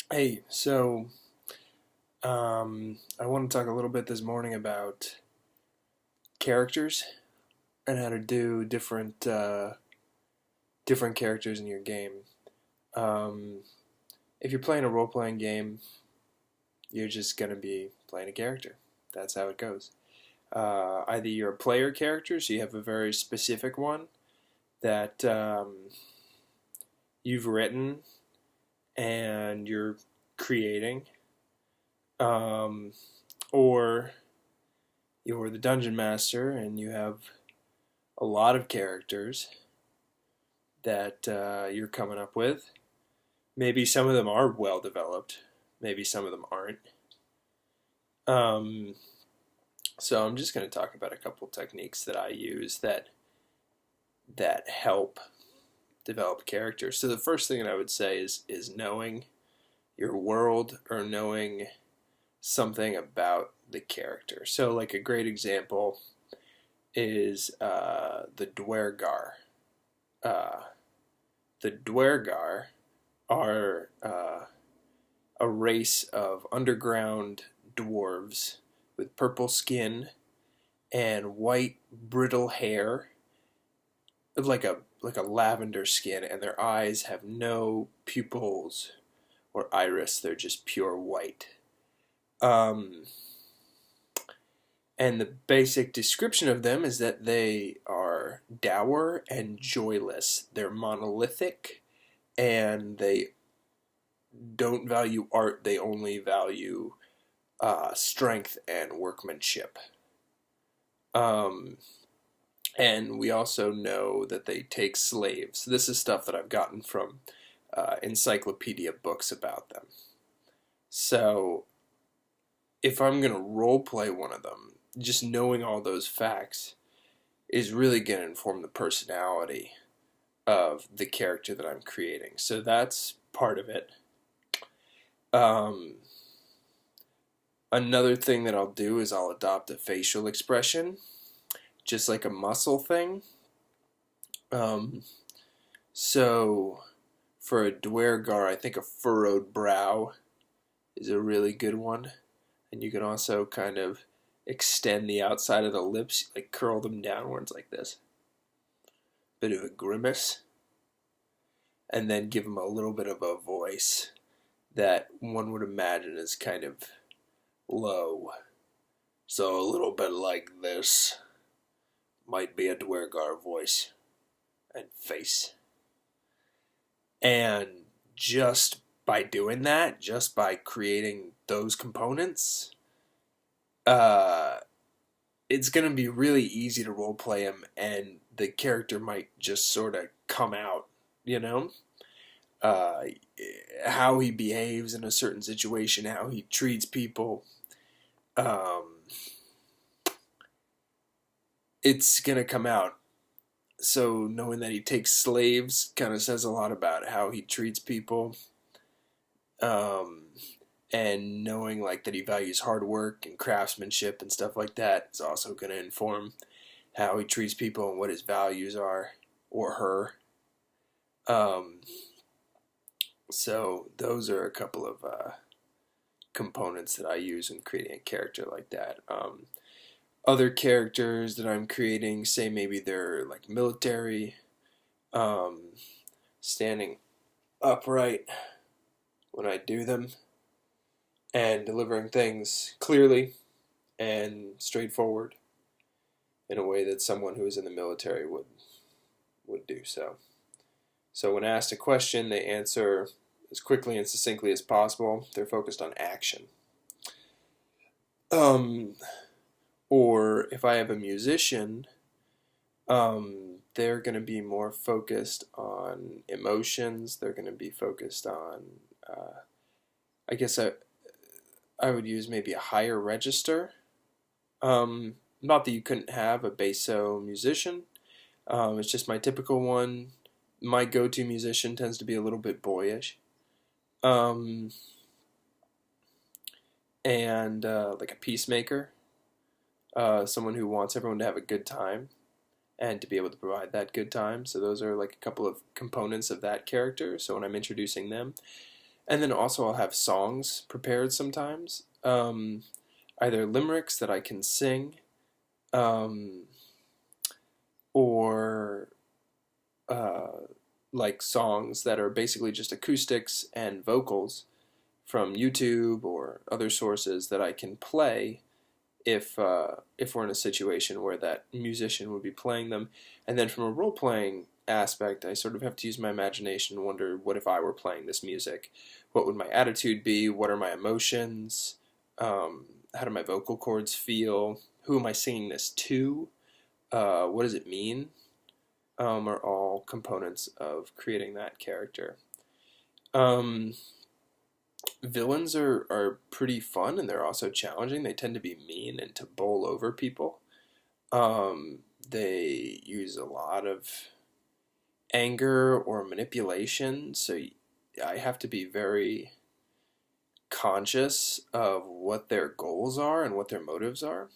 Hey, I want to talk a little bit this morning about characters and how to do different characters in your game. Um, if you're playing a role playing game, you're just gonna be playing a character. That's how it goes. Either you're a player character, so you have a very specific one that you've written and you're creating, um, or you're the dungeon master and you have a lot of characters that you're coming up with. Maybe some of them are well developed, maybe some of them aren't. Um, so I'm just going to talk about a couple techniques that I use that help develop characters. So the first thing that I would say is knowing your world or knowing something about the character. So like a great example is the Dwergar. Uh, the Dwergar are a race of underground dwarves with purple skin and white brittle hair, like a lavender skin, and their eyes have no pupils or iris. They're just pure white. Um, and the basic description of them is that they are dour and joyless. They're monolithic, and they don't value art. They only value strength and workmanship. Um, and we also know that they take slaves. This is stuff that I've gotten from encyclopedia books about them. So if I'm going to role play one of them, just knowing all those facts is really going to inform the personality of the character that I'm creating. So that's part of it. Um, Another thing that I'll do is I'll adopt a facial expression, just like a muscle thing. Um, so for a Dwergar, I think a furrowed brow is a really good one. And you can also kind of extend the outside of the lips, like curl them downwards like this. Bit of a grimace. And then give them a little bit of a voice that one would imagine is kind of low. So a little bit like this might be a Dwergar voice and face. And just by doing that, just by creating those components, uh, it's going to be really easy to roleplay him, and the character might just sort of come out, you know? Uh, how he behaves in a certain situation, how he treats people. Um, it's going to come out. So knowing that he takes slaves kind of says a lot about how he treats people. Um, and knowing like that he values hard work and craftsmanship and stuff like that is also going to inform how he treats people and what his values are, or her. Um, so those are a couple of components that I use in creating a character like that. Other characters that I'm creating, say maybe they're like military, um, standing upright when I do them, and delivering things clearly and straightforward in a way that someone who is in the military would do so. So when asked a question, they answer as quickly and succinctly as possible. They're focused on action. Um, or if I have a musician, they're going to be more focused on emotions. They're going to be focused on, I guess I would use maybe a higher register. Not that you couldn't have a basso musician. It's just my typical one. My go-to musician tends to be a little bit boyish. Um, and like a peacemaker, someone who wants everyone to have a good time and to be able to provide that good time. So those are like a couple of components of that character. So when I'm introducing them, And then also I'll have songs prepared sometimes, either limericks that I can sing, um, or uh, like songs that are basically just acoustics and vocals from YouTube or other sources that I can play if we're in a situation where that musician would be playing them. And then from a role playing aspect, I sort of have to use my imagination and wonder, what if I were playing this music? What would my attitude be? What are my emotions? How do my vocal cords feel? Who am I singing this to? What does it mean? Are all components of creating that character. Um, Villains are pretty fun, and they're also challenging. They tend to be mean and to bowl over people. They use a lot of anger or manipulation, so I have to be very conscious of what their goals are and what their motives are.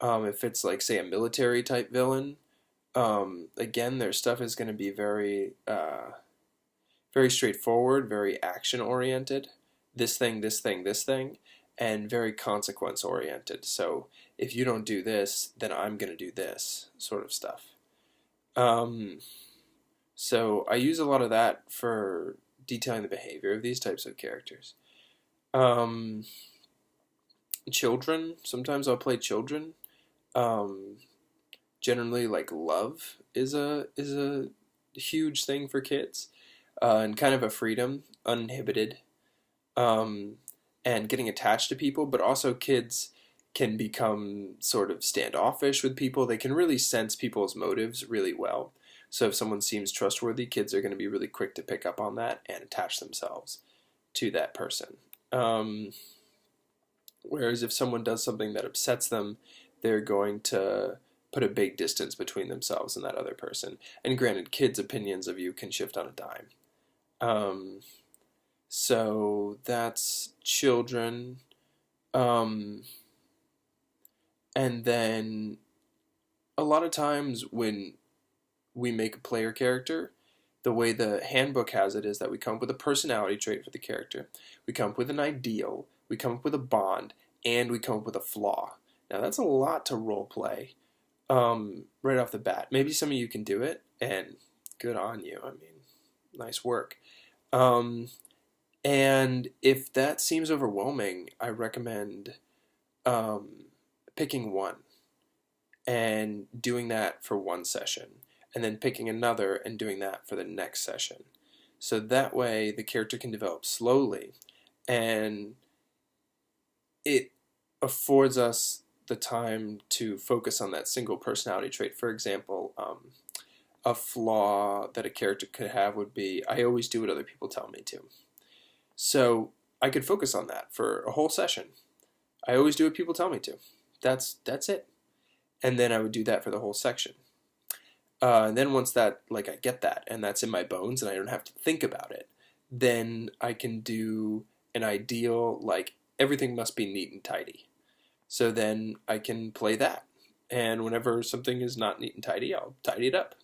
If it's like, say, a military type villain, again, their stuff is going to be very straightforward, very action oriented. This thing, this thing, this thing, and very consequence oriented. So if you don't do this, then I'm going to do this sort of stuff. Um, so I use a lot of that for detailing the behavior of these types of characters. Um, Children, sometimes I'll play children. Um, Generally, like, love is a huge thing for kids, and kind of a freedom, uninhibited, um, and getting attached to people. But also, kids can become sort of standoffish with people. They can really sense people's motives really well. So if someone seems trustworthy, kids are going to be really quick to pick up on that and attach themselves to that person. Whereas if someone does something that upsets them, they're going to put a big distance between themselves and that other person. And granted, kids' opinions of you can shift on a dime. Um, so that's children. Um, and then a lot of times when we make a player character, the way the handbook has it is that we come up with a personality trait for the character, we come up with an ideal, we come up with a bond, and we come up with a flaw. Now that's a lot to role play right off the bat. Maybe some of you can do it, and good on you. I mean, nice work. Um, and if that seems overwhelming, I recommend um, picking one and doing that for one session, and then picking another and doing that for the next session. So that way the character can develop slowly, and it affords us the time to focus on that single personality trait. For example, a flaw that a character could have would be, I always do what other people tell me to. So I could focus on that for a whole session. I always do what people tell me to. That's it. And then I would do that for the whole section. And then once that, like, I get that, and that's in my bones, and I don't have to think about it, then I can do an ideal, like, everything must be neat and tidy. So then I can play that. And whenever something is not neat and tidy, I'll tidy it up.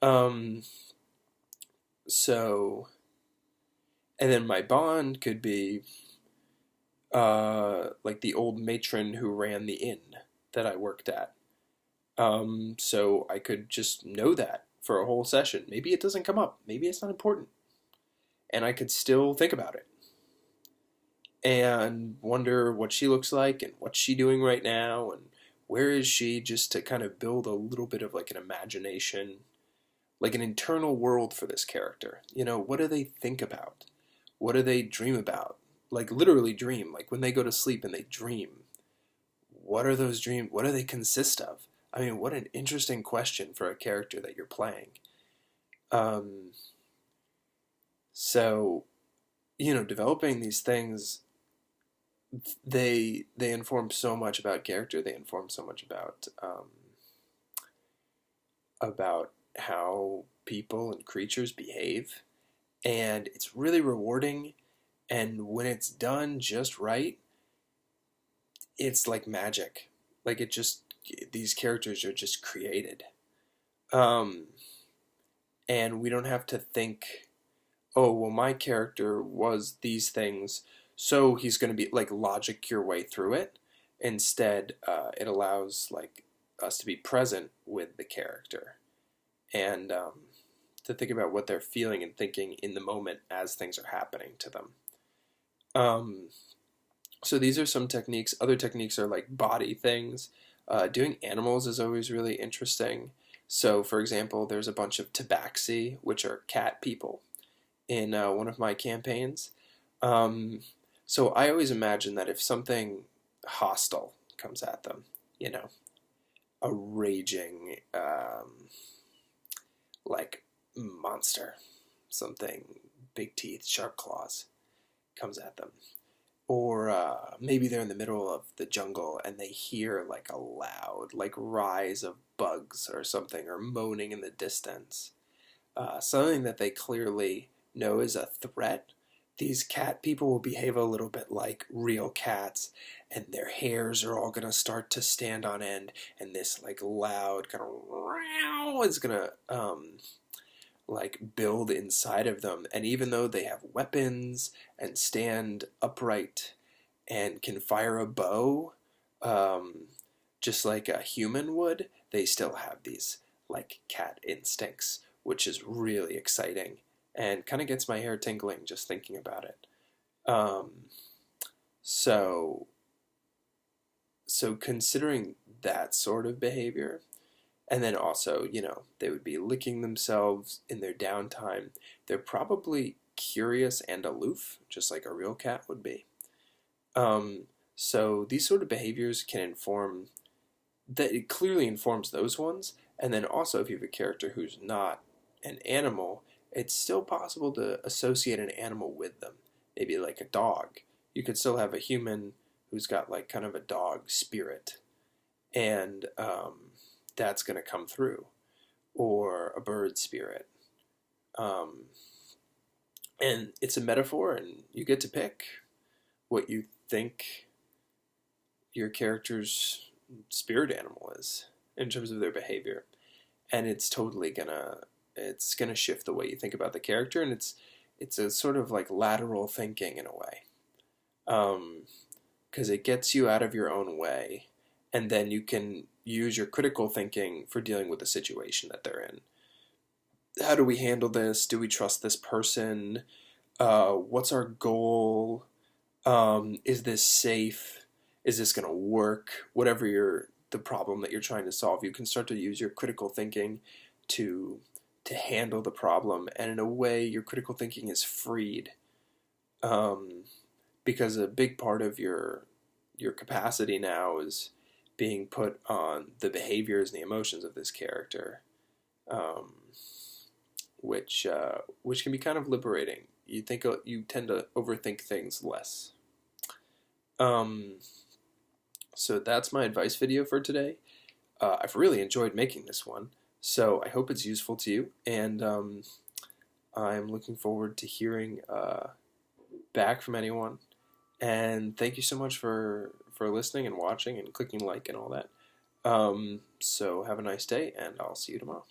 Um, so, and then my bond could be like the old matron who ran the inn that I worked at. So I could just know that for a whole session. Maybe it doesn't come up. Maybe it's not important. And I could still think about it and wonder what she looks like and what's she doing right now and where is she, just to kind of build a little bit of like an imagination, like an internal world for this character. You know, what do they think about? What do they dream about? Like literally dream, like when they go to sleep and they dream. What are those dreams? What do they consist of? I mean, what an interesting question for a character that you're playing. Um, so, you know, developing these things, they inform so much about character. They inform so much about how people and creatures behave, and it's really rewarding. And when it's done just right, it's like magic. Like it just, these characters are just created. Um, and we don't have to think oh, well, my character was these things, so he's going to be like logic your way through it. Instead, it allows like us to be present with the character and to think about what they're feeling and thinking in the moment as things are happening to them. Um, so these are some techniques. Other techniques are like body things. Doing animals is always really interesting. So, for example, there's a bunch of tabaxi, which are cat people, in one of my campaigns. Um, so I always imagine that if something hostile comes at them, you know, a raging like monster, something big teeth, sharp claws comes at them, or maybe they're in the middle of the jungle and they hear like a loud like rise of bugs or something, or moaning in the distance, something that they clearly know is a threat. These cat people will behave a little bit like real cats, and their hairs are all gonna start to stand on end, and this like loud kind of meow is gonna like build inside of them. And even though they have weapons and stand upright and can fire a bow, um, just like a human would, they still have these like cat instincts, which is really exciting and kind of gets my hair tingling just thinking about it. Um, so, so considering that sort of behavior, and then also, they would be licking themselves in their downtime. They're probably curious and aloof, just like a real cat would be. Um, so these sort of behaviors can inform that it clearly informs those ones. And then also, if you have a character who's not an animal, it's still possible to associate an animal with them. Maybe like a dog. You could still have a human who's got like kind of a dog spirit, and that's going to come through, or a bird spirit. Um, and it's a metaphor, and you get to pick what you think your character's spirit animal is in terms of their behavior, and it's gonna shift the way you think about the character, and it's a sort of like lateral thinking in a way, because it gets you out of your own way, and then you can use your critical thinking for dealing with the situation that they're in. How do we handle this? Do we trust this person? What's our goal? Is this safe? Is this going to work? Whatever the problem that you're trying to solve, you can start to use your critical thinking to handle the problem, and in a way, your critical thinking is freed, um, because a big part of your capacity now is being put on the behaviors and the emotions of this character, um, which can be kind of liberating. You tend to overthink things less. Um, so that's my advice video for today. I've really enjoyed making this one, so I hope it's useful to you, and I'm looking forward to hearing back from anyone. And thank you so much for listening and watching and clicking like and all that. So have a nice day, and I'll see you tomorrow.